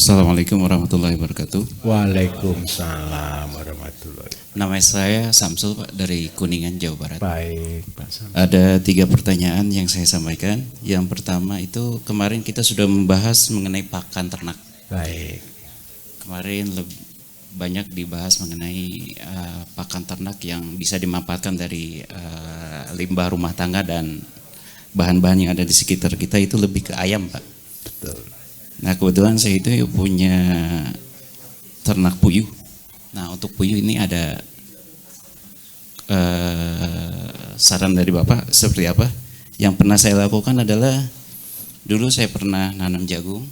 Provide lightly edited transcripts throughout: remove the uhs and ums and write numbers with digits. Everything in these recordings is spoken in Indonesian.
Assalamualaikum warahmatullahi wabarakatuh. Waalaikumsalam warahmatullahi wabarakatuh. Nama saya Samsul, Pak, dari Kuningan, Jawa Barat. Baik, Pak Samsul. Ada 3 pertanyaan yang saya sampaikan. Yang pertama itu kemarin kita sudah membahas mengenai pakan ternak. Baik. Kemarin banyak dibahas mengenai pakan ternak yang bisa dimanfaatkan dari limbah rumah tangga dan bahan-bahan yang ada di sekitar kita, itu lebih ke ayam, Pak. Betul. Nah, kebetulan saya itu punya ternak puyuh. Nah, untuk puyuh ini ada saran dari Bapak seperti apa? Yang pernah saya lakukan adalah dulu saya pernah nanam jagung.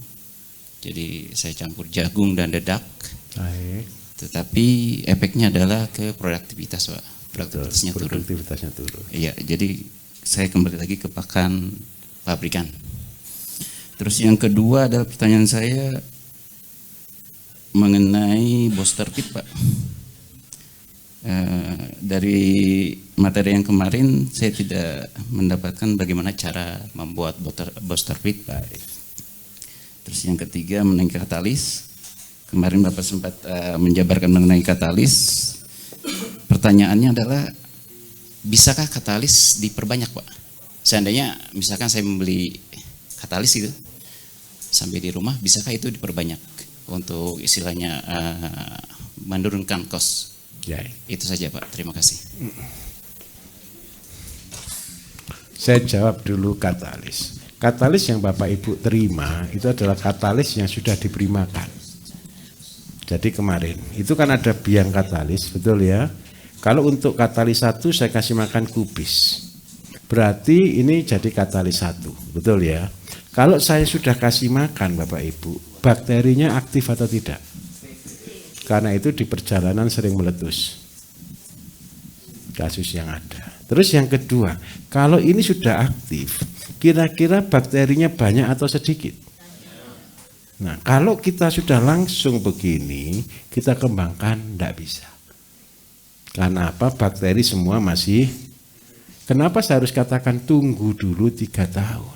Jadi saya campur jagung dan dedak. Baik. Tetapi efeknya adalah ke produktivitas, Pak. Produktivitasnya turun. Iya, jadi saya kembali lagi ke pakan pabrikan. Terus yang kedua adalah pertanyaan saya mengenai booster feed, Pak. Dari materi yang kemarin saya tidak mendapatkan bagaimana cara membuat booster feed, Pak. Terus yang ketiga mengenai katalis. Kemarin Bapak sempat menjabarkan mengenai katalis. Pertanyaannya adalah, bisakah katalis diperbanyak, Pak? Seandainya misalkan saya membeli katalis itu sampai di rumah, bisakah itu diperbanyak untuk istilahnya menurunkan kos? Ya. Itu saja, Pak. Terima kasih. Saya jawab dulu katalis. Katalis yang Bapak Ibu terima itu adalah katalis yang sudah diberi makan. Jadi kemarin itu kan ada biang katalis, betul ya? Kalau untuk katalis 1 saya kasih makan kubis, berarti ini jadi katalis 1, betul ya? Kalau saya sudah kasih makan Bapak Ibu, bakterinya aktif atau tidak? Karena itu di perjalanan sering meletus. Kasus yang ada. Terus yang kedua, kalau ini sudah aktif, kira-kira bakterinya banyak atau sedikit? Nah, kalau kita sudah langsung begini, kita kembangkan tidak bisa. Karena apa? Bakteri semua masih. Kenapa saya harus katakan tunggu dulu 3 tahun?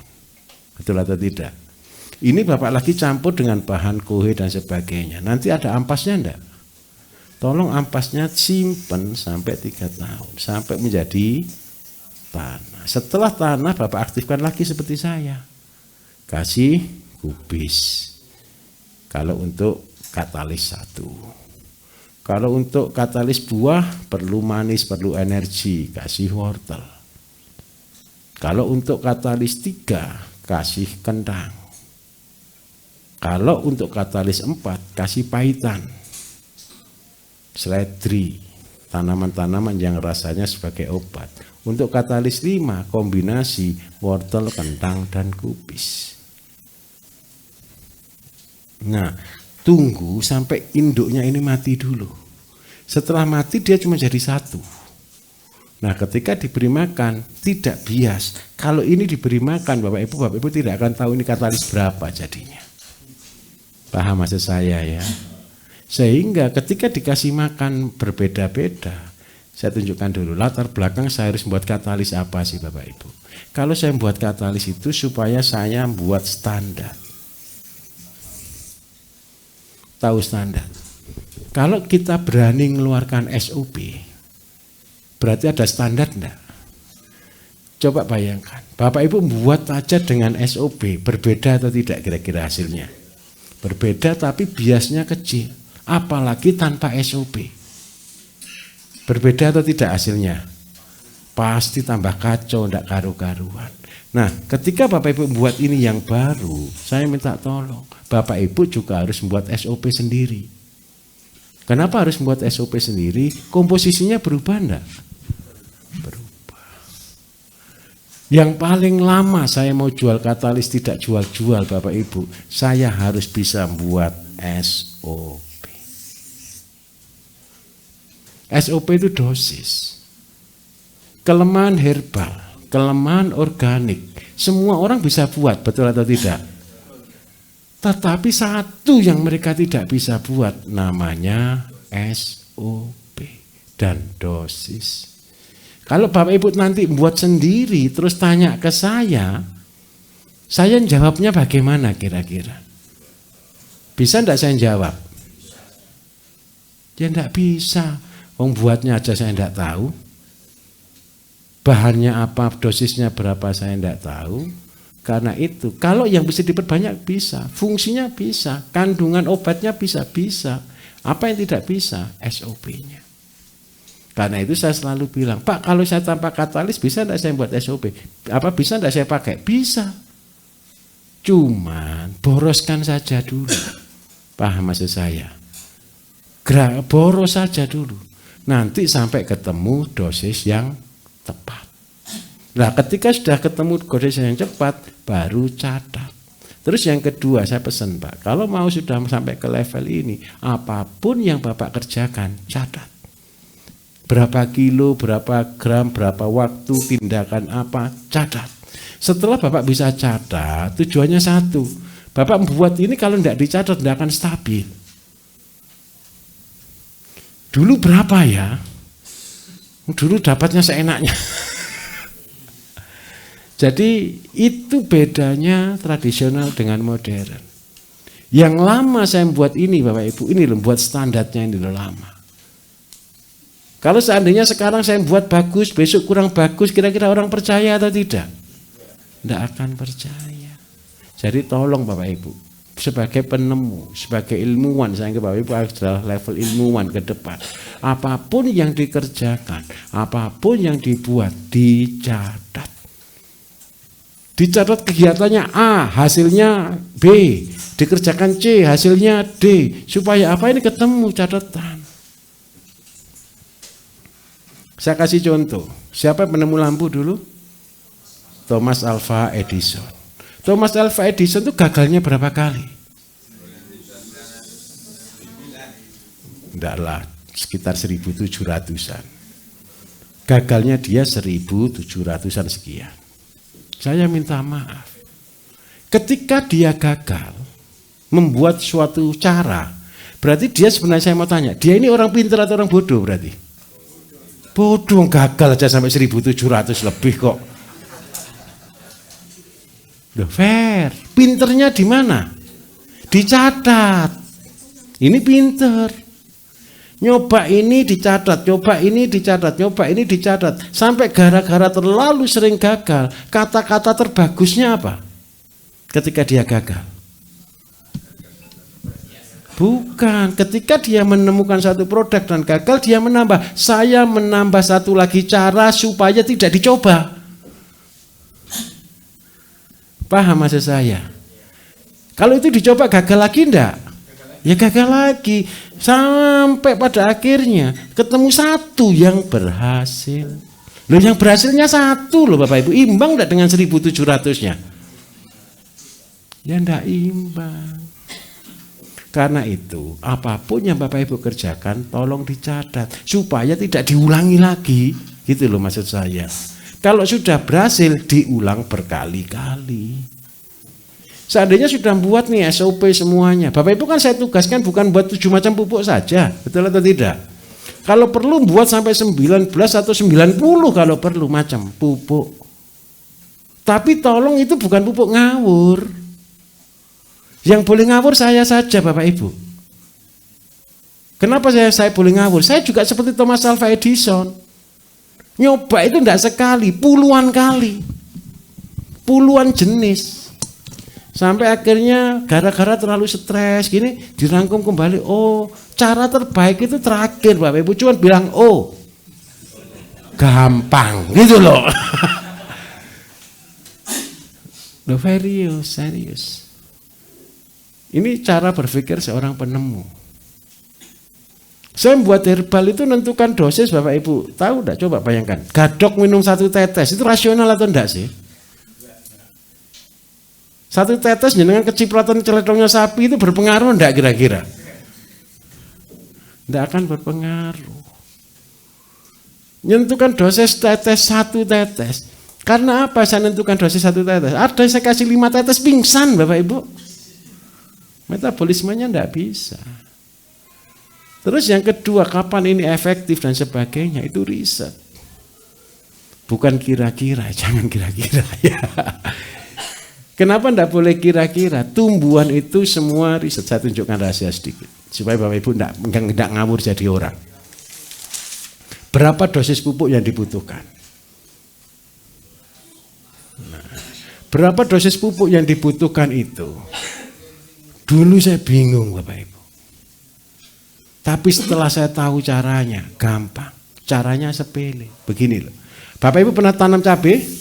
Betul atau tidak? Ini Bapak lagi campur dengan bahan kohe dan sebagainya. Nanti ada ampasnya enggak? Tolong ampasnya simpen sampai 3 tahun. Sampai menjadi tanah. Setelah tanah Bapak aktifkan lagi seperti saya. Kasih kubis. Kalau untuk katalis 1. Kalau untuk katalis buah perlu manis, perlu energi. Kasih wortel. Kalau untuk katalis 3. Kasih kentang. Kalau untuk katalis 4, kasih paitan, seledri, tanaman-tanaman yang rasanya sebagai obat. Untuk katalis 5, kombinasi wortel, kentang, dan kubis. Nah, tunggu sampai induknya ini mati dulu. Setelah mati dia cuma jadi 1. Nah, ketika diberi makan tidak bias. Kalau ini diberi makan Bapak Ibu tidak akan tahu ini katalis berapa jadinya. Paham maksud saya ya? Sehingga ketika dikasih makan berbeda-beda, saya tunjukkan dulu latar belakang saya harus membuat katalis apa sih Bapak Ibu. Kalau saya membuat katalis itu supaya saya membuat standar. Tahu standar. Kalau kita berani mengeluarkan SOP, berarti ada standar enggak? Coba bayangkan, Bapak Ibu membuat aja dengan SOP, berbeda atau tidak kira-kira hasilnya? Berbeda tapi biasnya kecil, apalagi tanpa SOP. Berbeda atau tidak hasilnya? Pasti tambah kacau, enggak karu-karuan. Nah, ketika Bapak Ibu membuat ini yang baru, saya minta tolong, Bapak Ibu juga harus membuat SOP sendiri. Kenapa harus membuat SOP sendiri? Komposisinya berubah enggak? Berubah. Yang paling lama saya mau jual katalis tidak jual-jual Bapak Ibu, saya harus bisa membuat SOP. SOP itu dosis. Kelemahan herbal, kelemahan organik, semua orang bisa buat, betul atau tidak? Tetapi satu yang mereka tidak bisa buat namanya SOP dan dosis. Kalau Bapak Ibu nanti buat sendiri terus tanya ke saya jawabnya bagaimana kira-kira? Bisa enggak saya jawab? Ya enggak bisa. Wong buatnya aja saya enggak tahu. Bahannya apa, dosisnya berapa saya enggak tahu. Karena itu, kalau yang bisa diperbanyak bisa, fungsinya bisa, kandungan obatnya bisa. Apa yang tidak bisa? SOP-nya. Karena itu saya selalu bilang, Pak, kalau saya tanpa katalis bisa enggak saya buat SOP? Apa bisa enggak saya pakai? Bisa. Cuman boroskan saja dulu. Paham maksud saya? Boros saja dulu. Nanti sampai ketemu dosis yang tepat. Nah, ketika sudah ketemu dosis yang cepat, baru catat. Terus yang kedua saya pesan, Pak, kalau mau sudah sampai ke level ini, apapun yang Bapak kerjakan, catat. Berapa kilo, berapa gram, berapa waktu, tindakan apa, catat. Setelah Bapak bisa catat, tujuannya satu. Bapak membuat ini kalau tidak dicatat, tidak akan stabil. Dulu berapa ya? Dulu dapatnya seenaknya. Jadi itu bedanya tradisional dengan modern. Yang lama saya membuat ini Bapak Ibu, ini loh buat standarnya ini loh lama. Kalau seandainya sekarang saya buat bagus, besok kurang bagus, kira-kira orang percaya atau tidak? Tidak akan percaya. Jadi tolong Bapak Ibu, sebagai penemu, sebagai ilmuwan, saya ke Bapak Ibu adalah level ilmuwan ke depan. Apapun yang dikerjakan, apapun yang dibuat, dicatat. Dicatat kegiatannya A, hasilnya B, dikerjakan C, hasilnya D, supaya apa ini ketemu catatan. Saya kasih contoh, siapa penemu lampu dulu? Thomas Alva Edison. Thomas Alva Edison itu gagalnya berapa kali? Enggaklah, sekitar 1700-an. Gagalnya dia 1700-an sekian. Saya minta maaf. Ketika dia gagal membuat suatu cara, berarti dia sebenarnya saya mau tanya, dia ini orang pintar atau orang bodoh berarti? Bodoh, gagal aja sampai 1700 lebih kok. Loh, fair. Pinternya di mana? Dicatat. Ini pinter. Nyoba ini dicatat, nyoba ini dicatat, nyoba ini dicatat. Sampai gara-gara terlalu sering gagal, kata-kata terbagusnya apa? Ketika dia gagal. Bukan, ketika dia menemukan satu produk dan gagal, dia menambah. Saya menambah satu lagi cara supaya tidak dicoba. Paham maksud saya? Kalau itu dicoba gagal lagi enggak? Ya gagal lagi. Sampai pada akhirnya ketemu satu yang berhasil. Loh, yang berhasilnya satu loh Bapak Ibu. Imbang enggak dengan 1700-nya? Ya enggak imbang. Karena itu apapun yang Bapak Ibu kerjakan tolong dicatat supaya tidak diulangi lagi. Gitu loh maksud saya. Kalau sudah berhasil diulang berkali-kali. Seandainya sudah buat nih SOP semuanya. Bapak Ibu kan saya tugaskan bukan buat 7 macam pupuk saja. Betul atau tidak? Kalau perlu buat sampai 19 atau 90 kalau perlu macam pupuk. Tapi tolong itu bukan pupuk ngawur. Yang boleh ngawur saya saja Bapak Ibu. Kenapa saya boleh ngawur? Saya juga seperti Thomas Alva Edison. Nyoba itu enggak sekali, puluhan kali. Puluhan jenis. Sampai akhirnya gara-gara terlalu stres gini dirangkum kembali. Oh, cara terbaik itu terakhir Bapak Ibu, cuma bilang oh. Gampang gitu loh. Loh, serius. Ini cara berpikir seorang penemu. Saya membuat herbal itu menentukan dosis Bapak Ibu. Tahu enggak? Coba bayangkan. Gadok minum 1 tetes itu rasional atau enggak sih? 1 tetes dengan kecipratan celetongnya sapi itu berpengaruh enggak kira-kira? Enggak akan berpengaruh. Menentukan dosis tetes 1 tetes. Karena apa saya menentukan dosis 1 tetes? Ada saya kasih 5 tetes pingsan Bapak Ibu. Metabolismenya enggak bisa. Terus yang kedua, kapan ini efektif dan sebagainya, itu riset. Bukan kira-kira, jangan kira-kira ya. Kenapa enggak boleh kira-kira? Tumbuhan itu semua riset. Saya tunjukkan rahasia sedikit supaya Bapak Ibu enggak ngawur jadi orang. Berapa dosis pupuk yang dibutuhkan? Nah, berapa dosis pupuk yang dibutuhkan itu? Dulu saya bingung Bapak Ibu. Tapi setelah saya tahu caranya, gampang. Caranya sepele. Begini loh. Bapak Ibu pernah tanam cabai?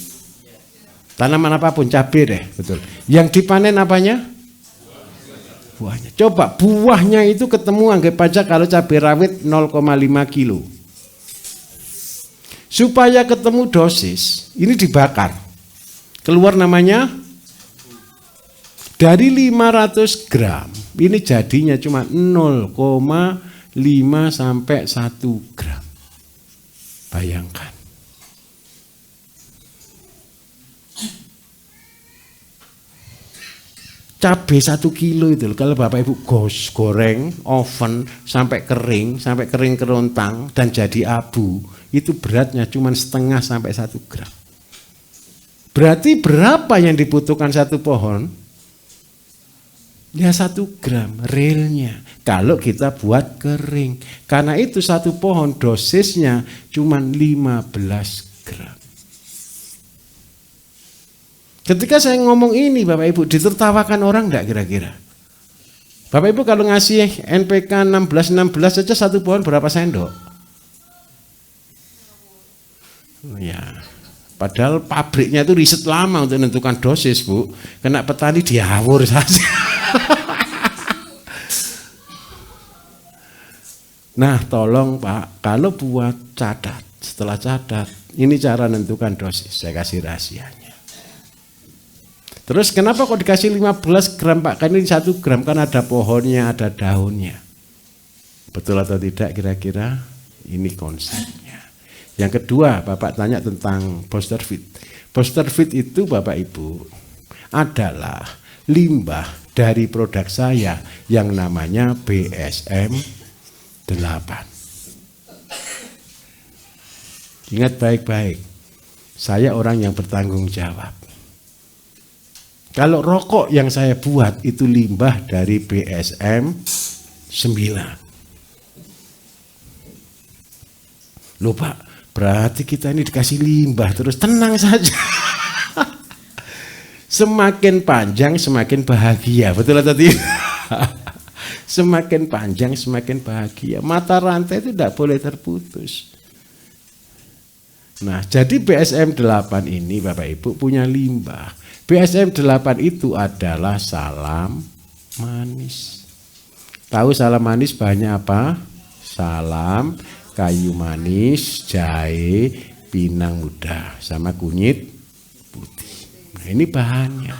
Tanaman apapun, cabai deh, betul. Yang dipanen apanya? Buahnya. Coba buahnya itu ketemu, anggap aja kalau cabai rawit 0,5 kilo. Supaya ketemu dosis, ini dibakar. Keluar namanya dari 500 gram, ini jadinya cuma 0,5 sampai 1 gram. Bayangkan. Cabai 1 kilo itu, kalau Bapak Ibu goreng, oven, sampai kering kerontang dan jadi abu, itu beratnya cuma setengah sampai 1 gram. Berarti berapa yang dibutuhkan satu pohon? Ya 1 gram realnya. Kalau kita buat kering. Karena itu satu pohon dosisnya cuma 15 gram. Ketika saya ngomong ini Bapak Ibu, ditertawakan orang enggak kira-kira? Bapak Ibu kalau ngasih NPK 16 saja satu pohon berapa sendok? Ya, padahal pabriknya itu riset lama untuk menentukan dosis Bu. Kena petani diawur saja. Nah tolong Pak, kalau buat catat, setelah catat, ini cara menentukan dosis, saya kasih rahasianya. Terus kenapa kok dikasih 15 gram Pak? Kan ini 1 gram kan ada pohonnya, ada daunnya. Betul atau tidak kira-kira? Ini konsepnya. Yang kedua Bapak tanya tentang booster feed. Booster feed itu Bapak Ibu adalah limbah dari produk saya yang namanya BSM 8. Ingat baik-baik, saya orang yang bertanggung jawab. Kalau rokok yang saya buat itu limbah dari BSM 9. Loh Pak, berarti kita ini dikasih limbah terus, tenang saja. Semakin panjang semakin bahagia, betul atau tidak? Semakin panjang semakin bahagia. Mata rantai itu tidak boleh terputus. Nah, jadi BSM 8 ini Bapak Ibu punya limbah. BSM 8 itu adalah salam manis. Tahu salam manis bahannya apa? Salam, kayu manis, jahe, pinang muda, sama kunyit putih. Nah, ini bahannya.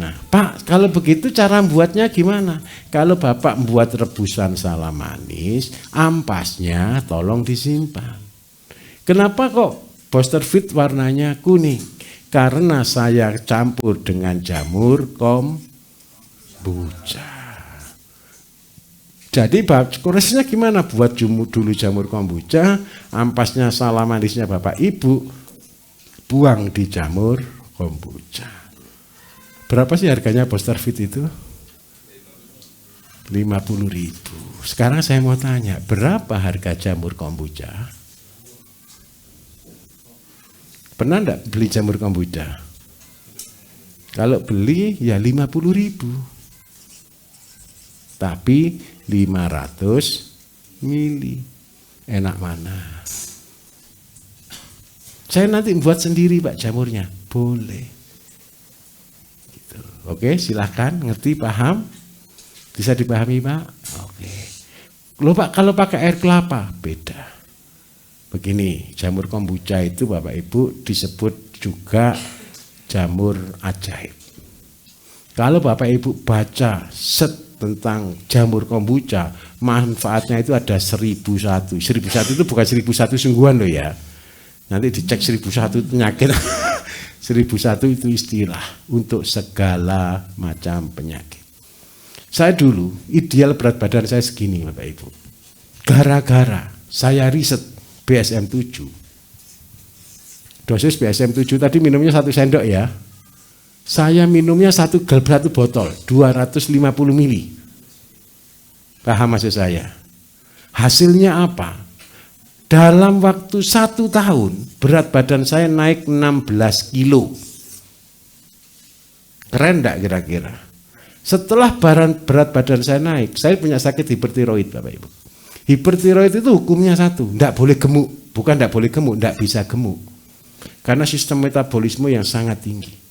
Nah, Pak, kalau begitu cara membuatnya gimana? Kalau Bapak membuat rebusan salam manis, ampasnya tolong disimpan. Kenapa kok booster feed warnanya kuning? Karena saya campur dengan jamur kombucha. Jadi prosesnya gimana? Buat dulu jamur kombucha, ampasnya salam manisnya Bapak Ibu, buang di jamur kombucha. Berapa sih harganya booster feed itu? 50.000. Sekarang saya mau tanya, berapa harga jamur kombucha? Pernah enggak beli jamur kombucha? Kalau beli ya 50.000. Tapi 500 mili. Enak mana? Saya nanti buat sendiri Pak jamurnya. Boleh. Gitu. Oke, silakan. Ngerti, paham? Bisa dipahami Pak? Oke. Loh Pak, kalau pakai air kelapa beda. Begini, jamur kombucha itu Bapak Ibu disebut juga jamur ajaib. Kalau Bapak Ibu baca set tentang jamur kombucha, manfaatnya itu ada 1001. 1001 itu bukan 1001 sungguhan loh ya. Nanti dicek 1001 penyakit. 1001 itu istilah untuk segala macam penyakit. Saya dulu ideal berat badan saya segini Bapak Ibu. Gara-gara saya riset BSM 7. Dosis BSM 7 tadi minumnya 1 sendok ya. Saya minumnya satu botol, 250 mili. Paham maksud saya? Hasilnya apa? Dalam waktu 1 tahun, berat badan saya naik 16 kilo. Keren enggak kira-kira? Setelah berat badan saya naik, saya punya sakit hipertiroid Bapak Ibu. Hipertiroid itu hukumnya satu, enggak boleh gemuk. Bukan enggak boleh gemuk, enggak bisa gemuk. Karena sistem metabolisme yang sangat tinggi.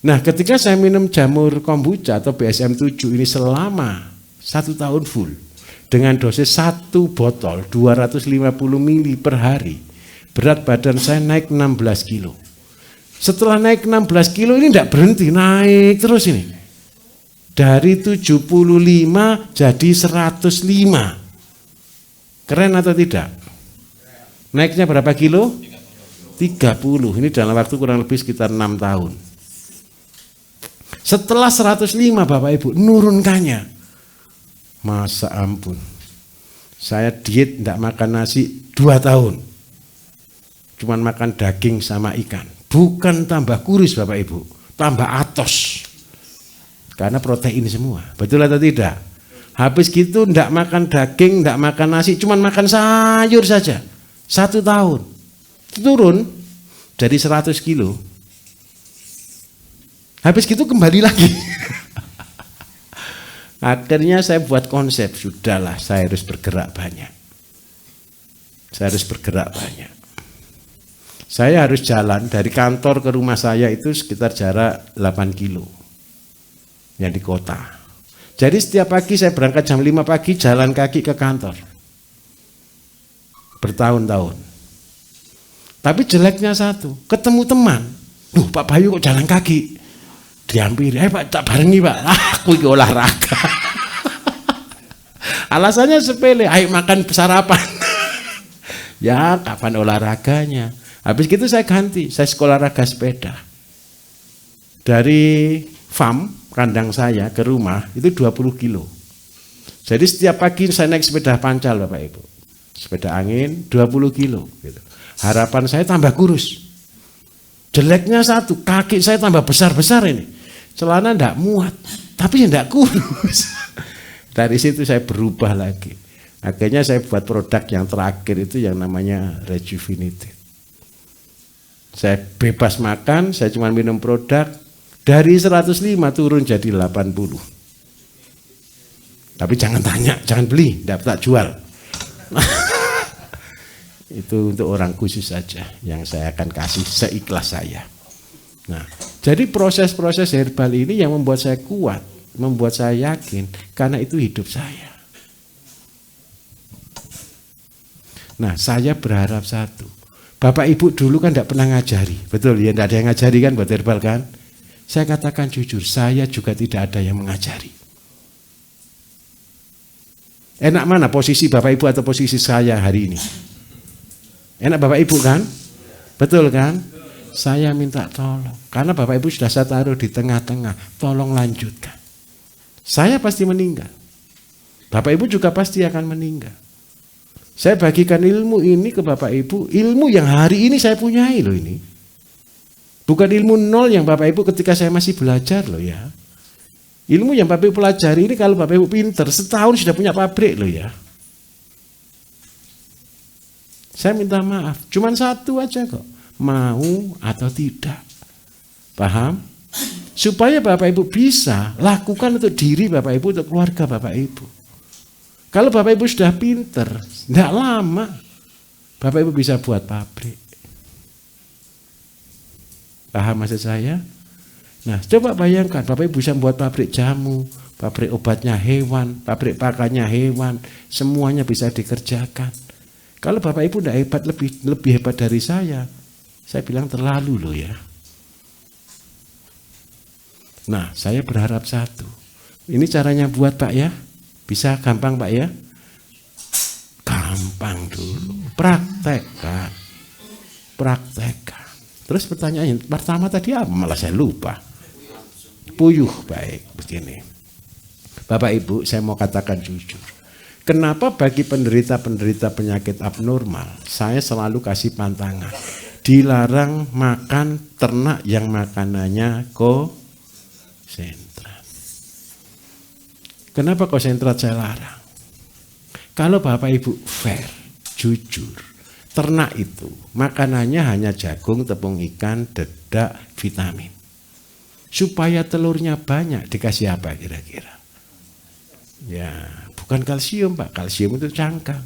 Nah, ketika saya minum jamur kombucha atau BSM7 ini selama 1 tahun full, dengan dosis 1 botol 250 mili per hari, berat badan saya naik 16 kilo. Setelah naik 16 kilo ini tidak berhenti, naik terus ini. Dari 75 jadi 105. Keren atau tidak? Naiknya berapa kilo? 30. Ini dalam waktu kurang lebih sekitar 6 tahun. Setelah 105 Bapak Ibu, nurunkannya. Masa ampun. Saya diet tidak makan nasi 2 tahun. Cuman makan daging sama ikan. Bukan tambah kurus Bapak Ibu, tambah atos. Karena protein semua. Betul atau tidak? Habis gitu tidak makan daging, tidak makan nasi, cuman makan sayur saja. 1 tahun. Turun jadi 100 kilo. Habis gitu kembali lagi. Akhirnya saya buat konsep, sudahlah saya harus bergerak banyak. Saya harus bergerak banyak. Saya harus jalan dari kantor ke rumah saya itu sekitar jarak 8 kilo. Yang di kota. Jadi setiap pagi saya berangkat jam 5 pagi jalan kaki ke kantor. Bertahun-tahun. Tapi jeleknya satu, ketemu teman. Duh Pak Bayu kok jalan kaki? Dihampiri, Pak tak barengi Pak, aku ini olahraga. Alasannya sepele, ayo makan sarapan. Ya kapan olahraganya? Habis gitu saya ganti, saya sekolah olahraga sepeda. Dari farm, kandang saya ke rumah itu 20 kilo. Jadi setiap pagi saya naik sepeda pancal Bapak Ibu. Sepeda angin 20 kilo. Gitu. Harapan saya tambah kurus. Jeleknya satu, kaki saya tambah besar-besar ini. Celana enggak muat, tapi enggak kurus. Dari situ saya berubah lagi. Akhirnya saya buat produk yang terakhir itu yang namanya Rejuvenated. Saya bebas makan, saya cuma minum produk. Dari 105 turun jadi 80. Tapi jangan tanya, jangan beli, enggak tak jual. Itu untuk orang khusus saja yang saya akan kasih seikhlas saya. Nah, jadi proses-proses herbal ini yang membuat saya kuat, membuat saya yakin, karena itu hidup saya. Nah, saya berharap satu, Bapak Ibu dulu kan tidak pernah ngajari, betul ya, tidak ada yang ngajari kan buat herbal kan? Saya katakan jujur, saya juga tidak ada yang mengajari. Enak mana posisi Bapak Ibu atau posisi saya hari ini? Enak Bapak Ibu kan? Betul kan? Saya minta tolong, karena Bapak Ibu sudah saya taruh di tengah-tengah, tolong lanjutkan. Saya pasti meninggal. Bapak Ibu juga pasti akan meninggal. Saya bagikan ilmu ini ke Bapak Ibu, ilmu yang hari ini saya punyai loh ini. Bukan ilmu nol yang Bapak Ibu ketika saya masih belajar loh ya. Ilmu yang Bapak Ibu pelajari ini kalau Bapak Ibu pinter, setahun sudah punya pabrik loh ya. Saya minta maaf, cuman satu aja kok. Mau atau tidak. Paham? Supaya Bapak Ibu bisa lakukan untuk diri Bapak Ibu, untuk keluarga Bapak Ibu. Kalau Bapak Ibu sudah pinter, tidak lama Bapak Ibu bisa buat pabrik. Paham maksud saya? Nah, coba bayangkan Bapak Ibu bisa buat pabrik jamu, pabrik obatnya hewan, pabrik pakannya hewan, semuanya bisa dikerjakan. Kalau Bapak Ibu tidak hebat, lebih hebat dari saya bilang terlalu loh ya. Nah, saya berharap satu. Ini caranya buat Pak ya. Bisa gampang Pak ya? Gampang dulu. Praktekkan. Terus pertanyaan pertama tadi apa? Malah saya lupa. Puyuh, baik begini. Bapak Ibu, saya mau katakan jujur. Kenapa bagi penderita-penderita penyakit abnormal, saya selalu kasih pantangan. dilarang makan ternak yang makanannya konsentrat. Kenapa konsentrat saya larang? Kalau Bapak Ibu fair, jujur, ternak itu makanannya hanya jagung, tepung ikan, dedak, vitamin. Supaya telurnya banyak dikasih apa kira-kira? Ya, bukan kalsium Pak, kalsium itu cangkang.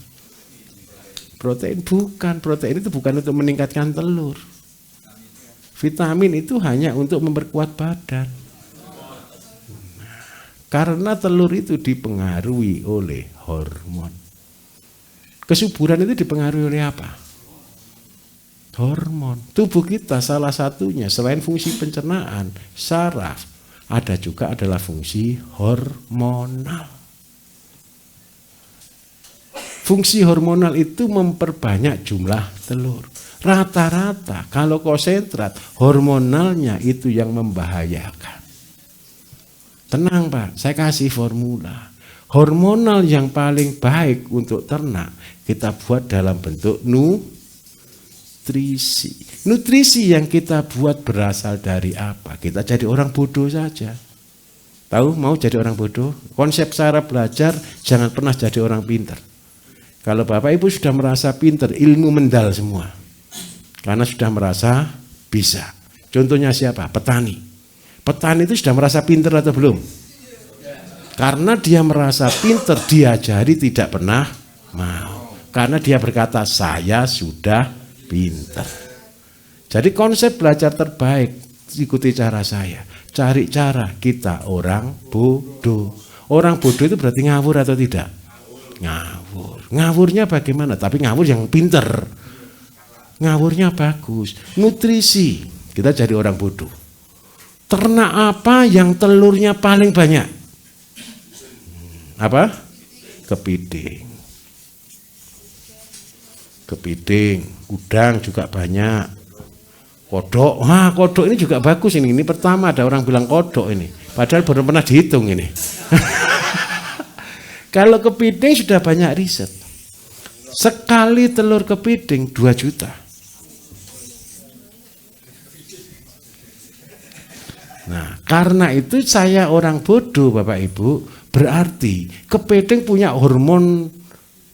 Protein bukan, protein itu bukan untuk meningkatkan telur. Vitamin itu hanya untuk memperkuat badan. Nah, karena telur itu dipengaruhi oleh hormon. Kesuburan itu dipengaruhi oleh apa? Hormon. Tubuh kita salah satunya selain fungsi pencernaan, saraf, ada juga adalah fungsi hormonal. Fungsi hormonal itu memperbanyak jumlah telur. Rata-rata kalau konsentrat hormonalnya itu yang membahayakan. Tenang Pak, saya kasih formula. Hormonal yang paling baik untuk ternak kita buat dalam bentuk nutrisi. Nutrisi yang kita buat berasal dari apa? Kita jadi orang bodoh saja. Tahu mau jadi orang bodoh? Konsep cara belajar jangan pernah jadi orang pintar. Kalau Bapak Ibu sudah merasa pintar, ilmu mendal semua. Karena sudah merasa bisa. Contohnya siapa? Petani. Petani itu sudah merasa pintar atau belum? Karena dia merasa pintar, diajari tidak pernah mau. Karena dia berkata, saya sudah pintar. Jadi konsep belajar terbaik, ikuti cara saya. Cari cara kita orang bodoh. Orang bodoh itu berarti ngawur atau tidak? Ngawur. Ngawurnya bagaimana? Tapi ngawur yang pinter. Ngawurnya bagus. Nutrisi. Kita jadi orang bodoh. Ternak apa yang telurnya paling banyak? Apa? Kepiting. Kepiting. Udang juga banyak. Kodok. Wah, kodok ini juga bagus ini. Ini pertama ada orang bilang kodok ini. Padahal baru pernah dihitung ini. Kalau kepiting sudah banyak riset. Sekali telur kepiting 2 juta. Nah, karena itu saya orang bodoh Bapak Ibu, berarti kepiting punya hormon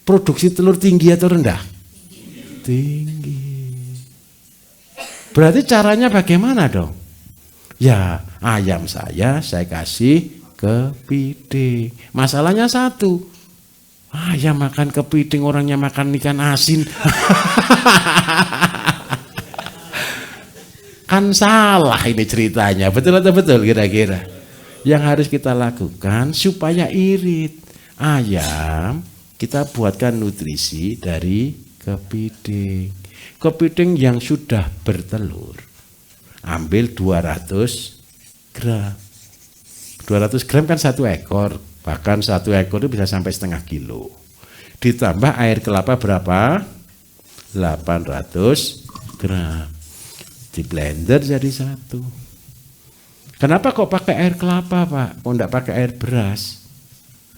produksi telur tinggi atau rendah? Tinggi. Berarti caranya bagaimana dong? Ya, ayam saya kasih kepiting. Masalahnya satu, ayam makan kepiting, orangnya makan ikan asin. Kan salah ini ceritanya. Betul atau betul kira-kira? Yang harus kita lakukan supaya irit ayam, kita buatkan nutrisi dari kepiting. Kepiting yang sudah bertelur, ambil 200 gram. 200 gram kan 1 ekor, bahkan 1 ekor itu bisa sampai setengah kilo. Ditambah air kelapa berapa? 800 gram. Di blender jadi 1. Kenapa kok pakai air kelapa Pak? Kok enggak pakai air beras?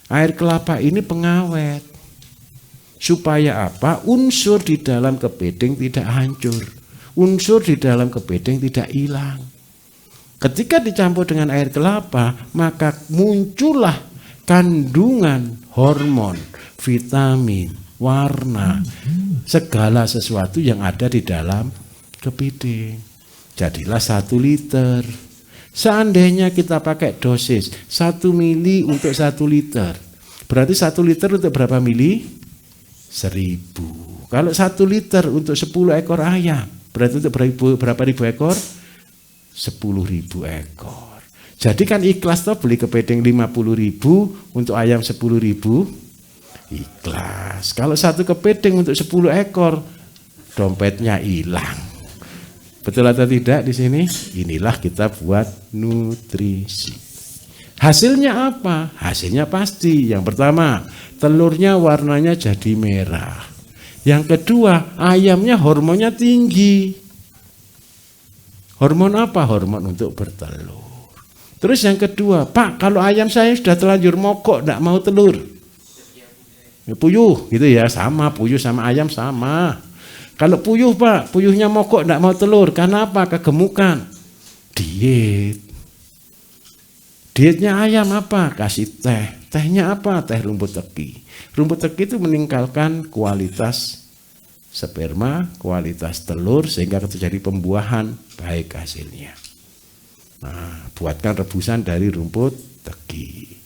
Air kelapa ini pengawet. Supaya apa? Unsur di dalam kepiting tidak hancur. Unsur di dalam kepiting tidak hilang. Ketika dicampur dengan air kelapa, maka muncullah kandungan hormon, vitamin, warna, segala sesuatu yang ada di dalam kepiting. Jadilah 1 liter. Seandainya kita pakai dosis 1 mili untuk 1 liter. Berarti 1 liter untuk berapa mili? 1000. Kalau 1 liter untuk 10 ekor ayam, berarti untuk berapa ribu ekor? 10.000 ekor. Jadi kan ikhlas toh beli kepiting 50.000 untuk ayam 10.000? Ikhlas. Kalau 1 kepiting untuk 10 ekor, dompetnya hilang. Betul atau tidak di sini? Inilah kita buat nutrisi. Hasilnya apa? Hasilnya pasti. Yang pertama, telurnya warnanya jadi merah. Yang kedua, ayamnya hormonnya tinggi. Hormon apa? Hormon untuk bertelur. Terus yang kedua, Pak, kalau ayam saya sudah terlanjur mogok, tidak mau telur. Ya, puyuh, gitu ya, sama, puyuh sama ayam sama. Kalau puyuh Pak, puyuhnya mogok enggak mau telur, karena apa? Kegemukan. Diet. Dietnya ayam apa? Kasih teh. Tehnya apa? Teh rumput teki. Rumput teki itu meningkatkan kualitas sperma, kualitas telur, sehingga terjadi pembuahan baik hasilnya. Nah, buatkan rebusan dari rumput teki.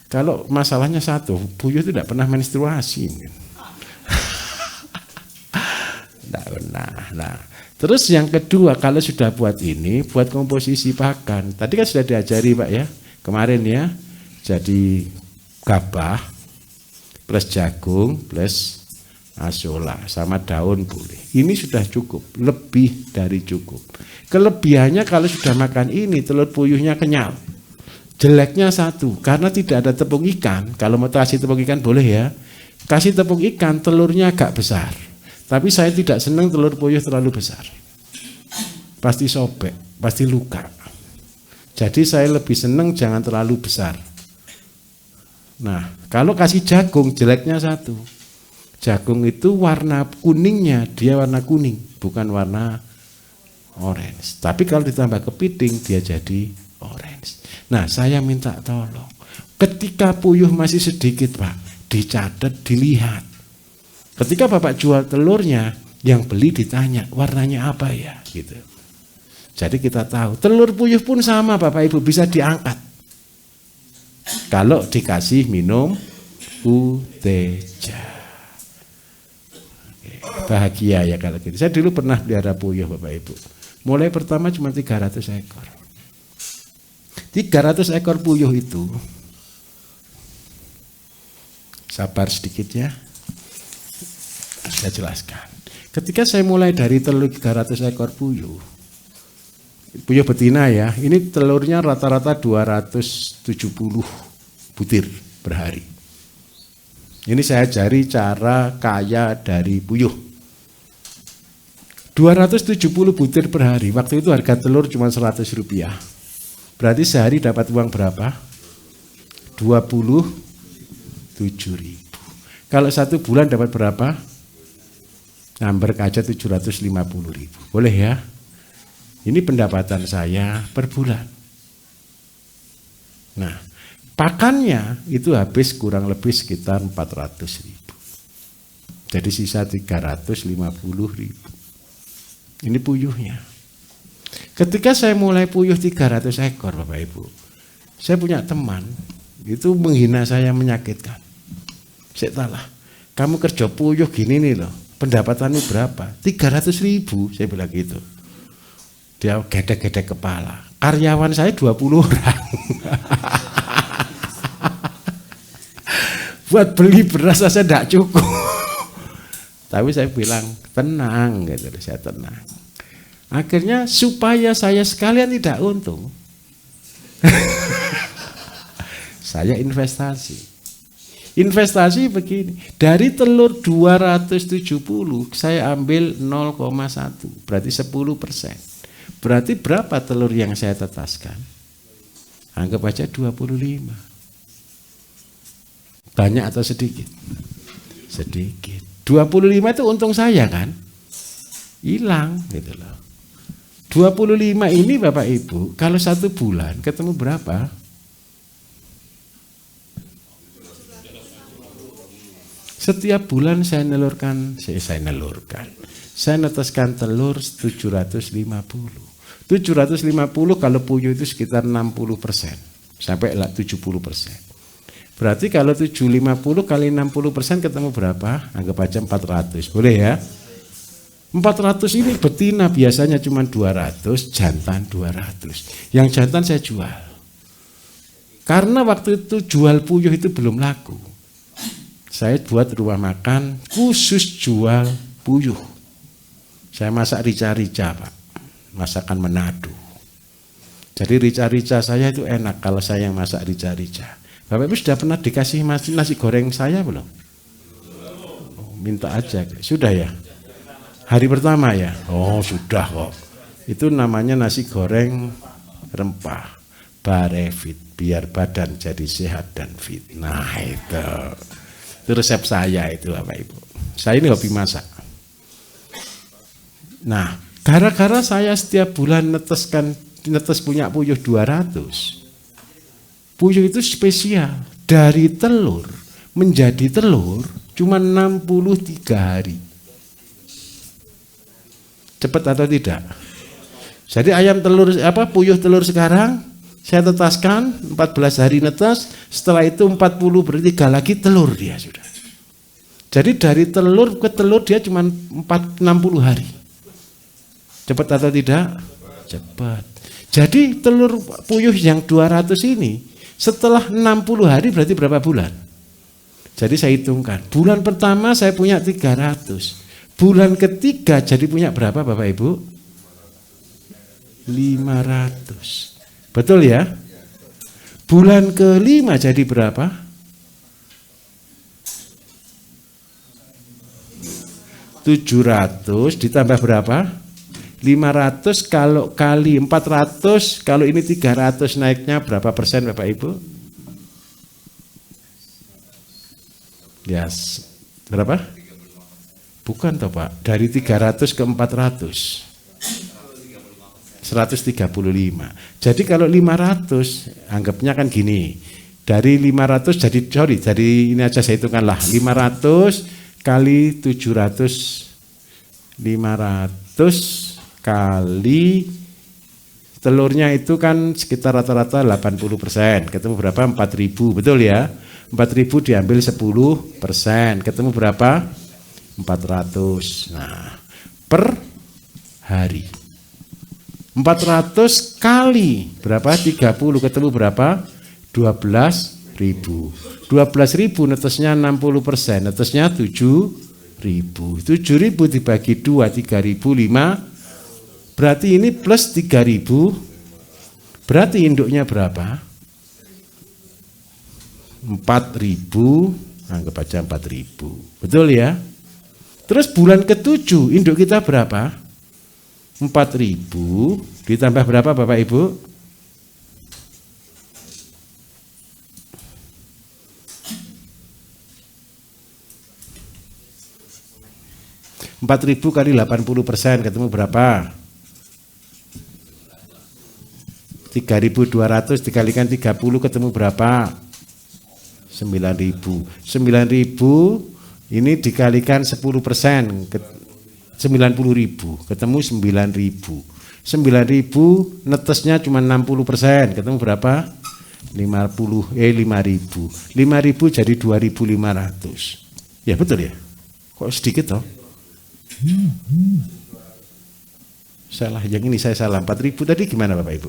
Kalau masalahnya satu, puyuh itu tidak pernah menstruasi. Tidak pernah. Nah, terus yang kedua, kalau sudah buat ini, buat komposisi pakan. Tadi kan sudah diajari Pak ya, kemarin ya. Jadi gabah plus jagung plus asola sama daun boleh. Ini sudah cukup, lebih dari cukup. Kelebihannya kalau sudah makan ini, telur puyuhnya kenyal. Jeleknya satu, karena tidak ada tepung ikan. Kalau mau kasih tepung ikan boleh ya. Kasih tepung ikan, telurnya agak besar. Tapi saya tidak senang telur puyuh terlalu besar. Pasti sobek, pasti luka. Jadi saya lebih senang jangan terlalu besar. Nah, kalau kasih jagung, jeleknya satu. Jagung itu warna kuningnya, dia warna kuning, bukan warna orange. Tapi kalau ditambah kepiting, dia jadi orange. Nah, saya minta tolong. Ketika puyuh masih sedikit Pak, dicatat, dilihat. Ketika Bapak jual telurnya, yang beli ditanya, warnanya apa ya? Gitu. Jadi kita tahu, telur puyuh pun sama Bapak Ibu, bisa diangkat. Kalau dikasih minum Uteja. Bahagia ya kalau gitu. Saya dulu pernah pelihara puyuh Bapak Ibu. Mulai pertama cuma 300 ekor. 300 ekor puyuh itu, sabar sedikit ya, saya jelaskan. Ketika saya mulai dari telur 300 ekor puyuh betina ya, ini telurnya rata-rata 270 butir per hari. Ini saya ajari cara kaya dari puyuh. 270 butir per hari, waktu itu harga telur cuma 100 rupiah. Berarti sehari dapat uang berapa? 27.000. Kalau 1 bulan dapat berapa? Nambah aja 750.000. Boleh ya? Ini pendapatan saya per bulan. Nah, pakannya itu habis kurang lebih sekitar 400.000. Jadi sisa 350.000. Ini puyuhnya. Ketika saya mulai puyuh 300 ekor Bapak Ibu, saya punya teman, itu menghina saya, menyakitkan. Saya salah, kamu kerja puyuh gini nih loh, pendapatanmu berapa? 300.000, saya bilang gitu. Dia gedek-gedek kepala. Karyawan saya 20 orang. Buat beli beras saya tidak cukup. Tapi saya bilang tenang gitu, saya tenang. Akhirnya supaya saya sekalian tidak untung, saya investasi. Investasi begini, dari telur 270 saya ambil 0,1, berarti 10%. Berarti berapa telur yang saya tetaskan? Anggap aja 25. Banyak atau sedikit? Sedikit. 25 itu untung saya kan? Hilang gitu loh. 25 ini Bapak Ibu, kalau 1 bulan ketemu berapa? Setiap bulan saya netaskan telur 750. 750 kalau puyuh itu sekitar 60%, sampai 70%. Berarti kalau 750 kali 60% ketemu berapa? Anggap aja 400, boleh ya? 400 ini betina biasanya cuma 200, jantan 200. Yang jantan saya jual. Karena waktu itu jual puyuh itu belum laku. Saya buat rumah makan khusus jual puyuh. Saya masak rica-rica Pak, masakan Manado. Jadi rica-rica saya itu enak kalau saya yang masak rica-rica. Bapak Ibu sudah pernah dikasih nasi goreng saya belum? Oh, minta aja, sudah ya? Hari pertama ya? Oh sudah kok. Itu namanya nasi goreng rempah, barefit, biar badan jadi sehat dan fit. Nah itu resep saya itu Bapak Ibu. Saya ini hobi masak. Nah, gara-gara saya setiap bulan netes punya puyuh 200. Puyuh itu spesial. Dari telur menjadi telur cuma 63 hari. Cepat atau tidak? Jadi ayam telur puyuh telur sekarang saya tetaskan 14 hari netes, setelah itu 40 berarti 3 lagi telur dia sudah. Jadi dari telur ke telur dia cuma 60 hari. Cepat atau tidak? Cepat. Jadi telur puyuh yang 200 ini setelah 60 hari berarti berapa bulan? Jadi saya hitungkan. Bulan pertama saya punya 300. Bulan ketiga jadi punya berapa Bapak Ibu? 500. Betul ya? Bulan kelima jadi berapa? 700 ditambah berapa? 500 kalau kali 400, kalau ini 300 naiknya berapa persen Bapak Ibu? Yes. Berapa? Bukan toh Pak, dari 300 ke 400. 135. Jadi kalau 500 anggapnya kan gini. Dari 500 jadi ini aja saya hitungkan lah. 500 kali 700. 500 kali telurnya itu kan sekitar rata-rata 80%. Ketemu berapa? 4.000. Betul ya? 4.000 diambil 10%. Ketemu berapa? 400. Nah, per hari. 400 kali berapa? 30 ketemu berapa? 12.000. 12.000 netesnya 60%, netesnya 7.000. 7.000 dibagi 2, 3.005. Berarti ini plus 3.000. Berarti induknya berapa? 4.000. Anggap aja 4.000. Betul ya? Terus bulan ke-7 induk kita berapa? 4.000 ditambah berapa Bapak Ibu? 4.000 kali 80% ketemu berapa? 3.200 dikalikan 30 ketemu berapa? 9.000. 9.000 ini dikalikan 10%. 90.000 ketemu 9.000. 9.000 netesnya cuma 60%, ketemu berapa? 5.000. 5.000 jadi 2.500. Ya betul ya? Kok sedikit toh? Salah, yang ini saya salah. 4.000 tadi gimana Bapak Ibu?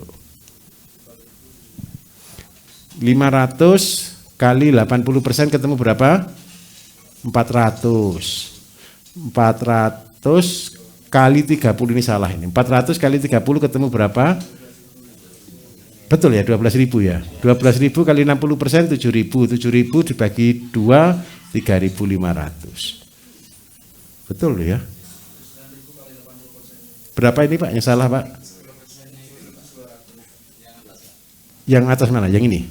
500 kali 80% ketemu berapa? 400 kali 30 ini salah ini. 400 kali 30 ketemu berapa? Betul ya, 12.000 ya. 12.000 kali 60% 7.000. 7.000 dibagi 2 3.500. Betul ya? Berapa ini Pak yang salah Pak? Yang atas mana? Yang ini?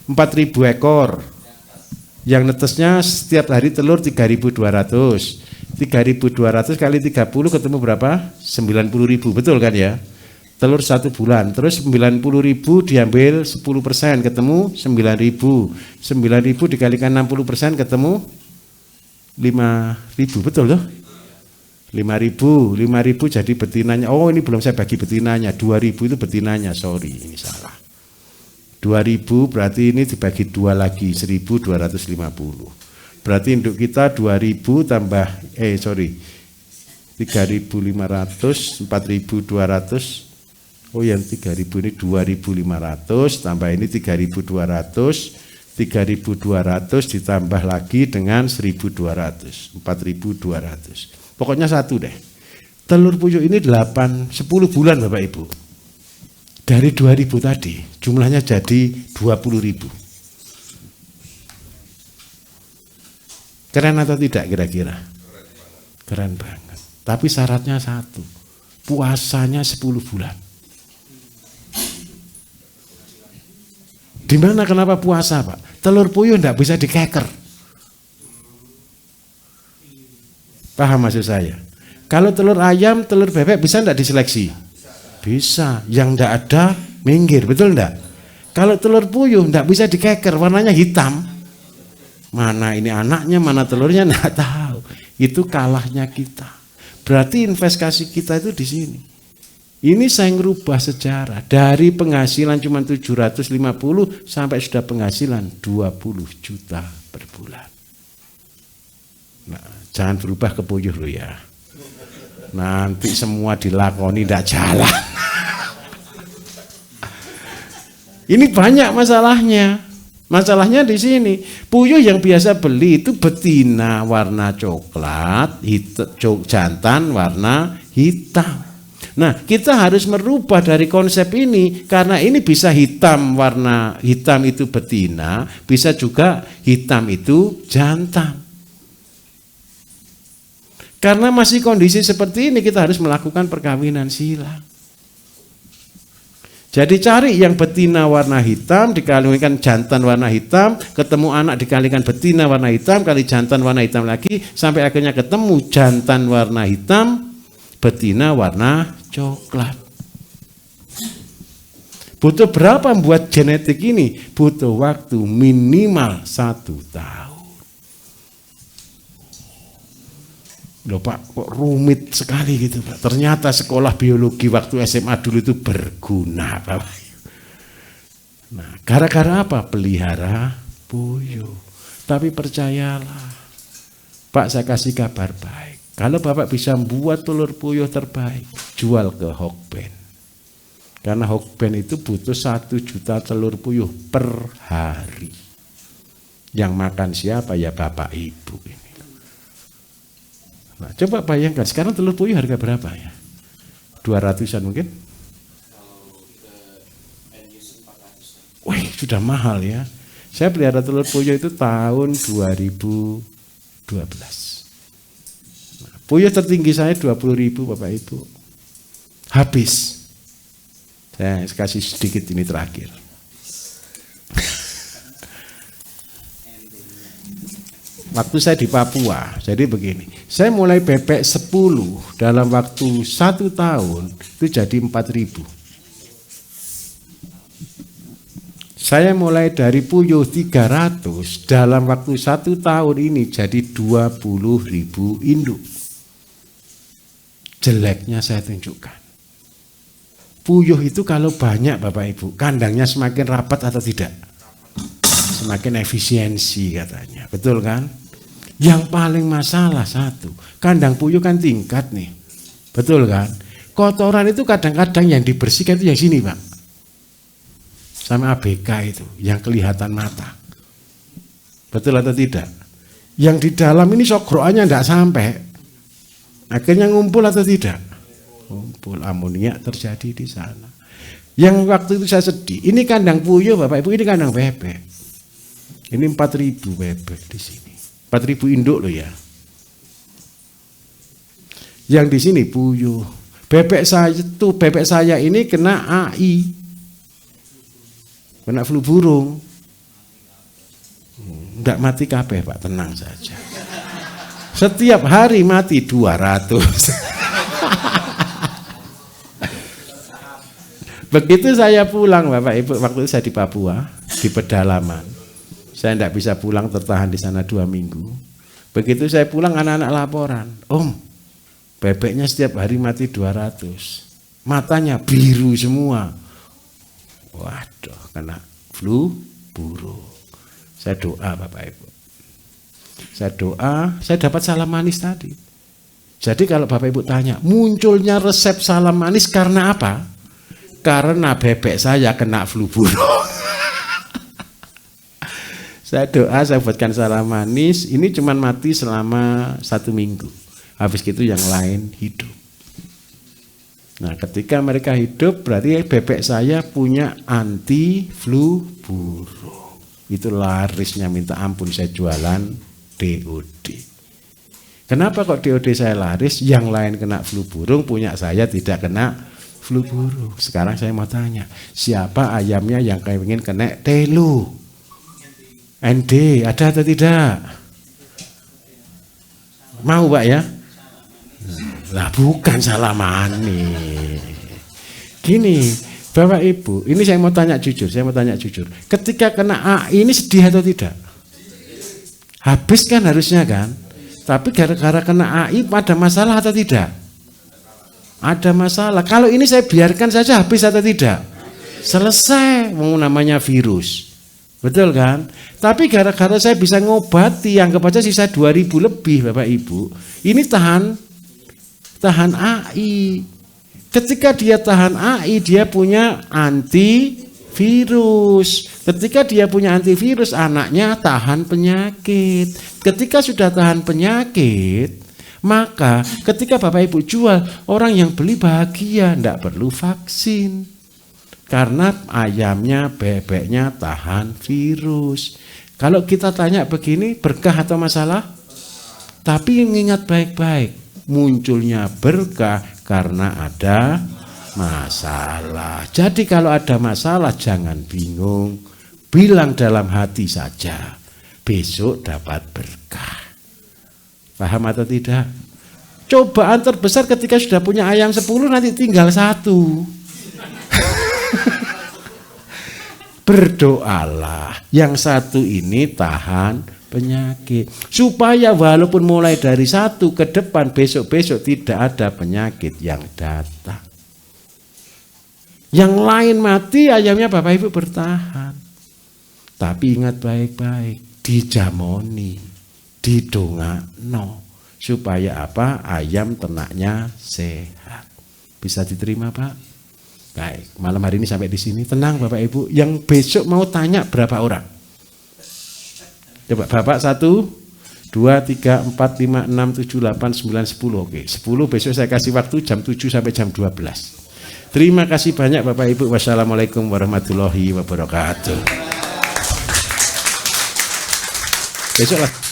4.000 ekor. Yang netesnya setiap hari telur 3.200. 3.200 kali 30 ketemu berapa? 90.000, betul kan ya? Telur 1 bulan. Terus 90.000 diambil 10% ketemu 9.000. 9.000 dikalikan 60% ketemu 5.000, betul loh? 5.000 jadi betinanya. Oh ini belum saya bagi betinanya. 2.000 itu betinanya, sorry ini salah. 2.000 berarti ini dibagi 2 lagi 1.250. Berarti induk kita 2.000 tambah 3.500 4.200. Oh yang 3.000 ini 2.500 tambah ini 3.200. 3.200 ditambah lagi dengan 1.200 4.200. Pokoknya satu deh. Telur puyuh ini 10 bulan Bapak Ibu. Dari 2.000 tadi jumlahnya jadi 20.000. Keren atau tidak kira-kira? Keren banget. Tapi syaratnya satu. Puasanya 10 bulan. Di mana kenapa puasa, Pak? Telur puyuh enggak bisa dikeker. Paham maksud saya? Kalau telur ayam, telur bebek bisa enggak diseleksi? Bisa. Yang enggak ada, minggir. Betul enggak? Kalau telur puyuh enggak bisa dikeker, warnanya hitam. Mana ini anaknya, mana telurnya enggak tahu. Itu kalahnya kita. Berarti investasi kita itu di sini. Ini saya ngerubah sejarah. Dari penghasilan cuma 750 sampai sudah penghasilan 20 juta per bulan. Nah, jangan berubah ke puyuh lo ya. Nanti semua dilakoni tidak jalan. Ini banyak masalahnya. Masalahnya di sini, puyuh yang biasa beli itu betina warna coklat, jantan warna hitam. Nah, kita harus merubah dari konsep ini karena ini bisa hitam, warna hitam itu betina, bisa juga hitam itu jantan. Karena masih kondisi seperti ini kita harus melakukan perkawinan silang. Jadi cari yang betina warna hitam dikalikan jantan warna hitam, ketemu anak dikalikan betina warna hitam kali jantan warna hitam lagi sampai akhirnya ketemu jantan warna hitam, betina warna coklat. Butuh berapa buat genetik ini? Butuh waktu minimal 1 tahun. Loh Pak, kok rumit sekali gitu Pak. Ternyata sekolah biologi waktu SMA dulu itu berguna Pak. Nah, gara-gara apa? Pelihara puyuh. Tapi percayalah, Pak saya kasih kabar baik. Kalau Bapak bisa membuat telur puyuh terbaik, jual ke Hokben. Karena Hokben itu butuh 1 juta telur puyuh per hari. Yang makan siapa? Ya Bapak Ibu ini. Nah, coba bayangkan sekarang telur puyuh harga berapa ya? 200-an mungkin? Wih, sudah mahal ya. Saya pelihara telur puyuh itu tahun 2012. Nah, puyuh tertinggi saya 20.000 Bapak Ibu. Habis. Saya kasih sedikit ini terakhir. Waktu saya di Papua, jadi begini, saya mulai bebek 10 dalam waktu 1 tahun itu jadi 4.000. Saya mulai dari puyuh 300 dalam waktu 1 tahun ini jadi 20.000 induk. Jeleknya saya tunjukkan. Puyuh itu kalau banyak Bapak Ibu, kandangnya semakin rapat atau tidak? Semakin efisiensi katanya, betul kan? Yang paling masalah satu, kandang puyuh kan tingkat nih, betul kan? Kotoran itu kadang-kadang yang dibersihkan itu yang sini Pak, sama ABK itu, yang kelihatan mata, betul atau tidak? Yang di dalam ini sokroannya tidak sampai, akhirnya ngumpul atau tidak? Ngumpul, amoniak terjadi di sana. Yang waktu itu saya sedih, ini kandang puyuh Bapak Ibu, ini kandang bebek. Ini 4.000 bebek di sini. 4.000 induk loh ya. Yang di sini puyuh. Bebek saya ini kena AI. Kena flu burung. Enggak mati kabeh Pak, tenang saja. Setiap hari mati 200. Begitu saya pulang Bapak Ibu, waktu itu saya di Papua, di pedalaman. Saya tidak bisa pulang, tertahan di sana 2 minggu. Begitu saya pulang anak-anak laporan, Om, bebeknya setiap hari mati 200. Matanya biru semua. Waduh, kena flu burung. Saya doa Bapak Ibu. Saya doa, saya dapat salam manis tadi. Jadi kalau Bapak Ibu tanya, munculnya resep salam manis karena apa? Karena bebek saya kena flu burung. Saya doa, saya buatkan salam manis, ini cuma mati selama 1 minggu. Habis itu yang lain hidup. Nah, ketika mereka hidup, berarti bebek saya punya anti flu burung. Itu larisnya minta ampun, saya jualan DOD. Kenapa kok DOD saya laris, yang lain kena flu burung, punya saya tidak kena flu burung. Sekarang saya mau tanya, siapa ayamnya yang ingin kena telu? ND, ada atau tidak? Mau Pak ya? Lah bukan salah mani. Gini, Bapak Ibu, ini saya mau tanya jujur. Ketika kena AI ini sedih atau tidak? Habis kan harusnya kan? Tapi gara-gara kena AI ada masalah atau tidak? Ada masalah. Kalau ini saya biarkan saja habis atau tidak? Selesai, mau namanya virus. Betul kan? Tapi gara-gara saya bisa ngobati, anggap aja sisa 2000 lebih Bapak Ibu. Ini tahan AI. Ketika dia tahan AI, dia punya antivirus. Ketika dia punya antivirus, anaknya tahan penyakit. Ketika sudah tahan penyakit, maka ketika Bapak Ibu jual, orang yang beli bahagia, tidak perlu vaksin. Karena ayamnya, bebeknya tahan virus. Kalau kita tanya begini, berkah atau masalah? Tapi ingat baik-baik, munculnya berkah karena ada masalah. Jadi kalau ada masalah jangan bingung, bilang dalam hati saja, besok dapat berkah. Paham atau tidak? Cobaan terbesar ketika sudah punya ayam 10 nanti tinggal 1. Berdoalah yang 1 ini tahan penyakit supaya walaupun mulai dari 1 ke depan besok-besok tidak ada penyakit yang datang. Yang lain mati, ayamnya Bapak Ibu bertahan. Tapi ingat baik-baik, dijamoni, didongakno supaya apa? Ayam ternaknya sehat. Bisa diterima, Pak? Baik, malam hari ini sampai di sini. Tenang Bapak Ibu, yang besok mau tanya berapa orang? Coba Bapak 1, 2, 3, 4, 5, 6, 7, 8, 9, 10. Oke, 10 besok saya kasih waktu jam 7 sampai jam 12. Terima kasih banyak Bapak Ibu. Wassalamualaikum warahmatullahi wabarakatuh. Besok lah.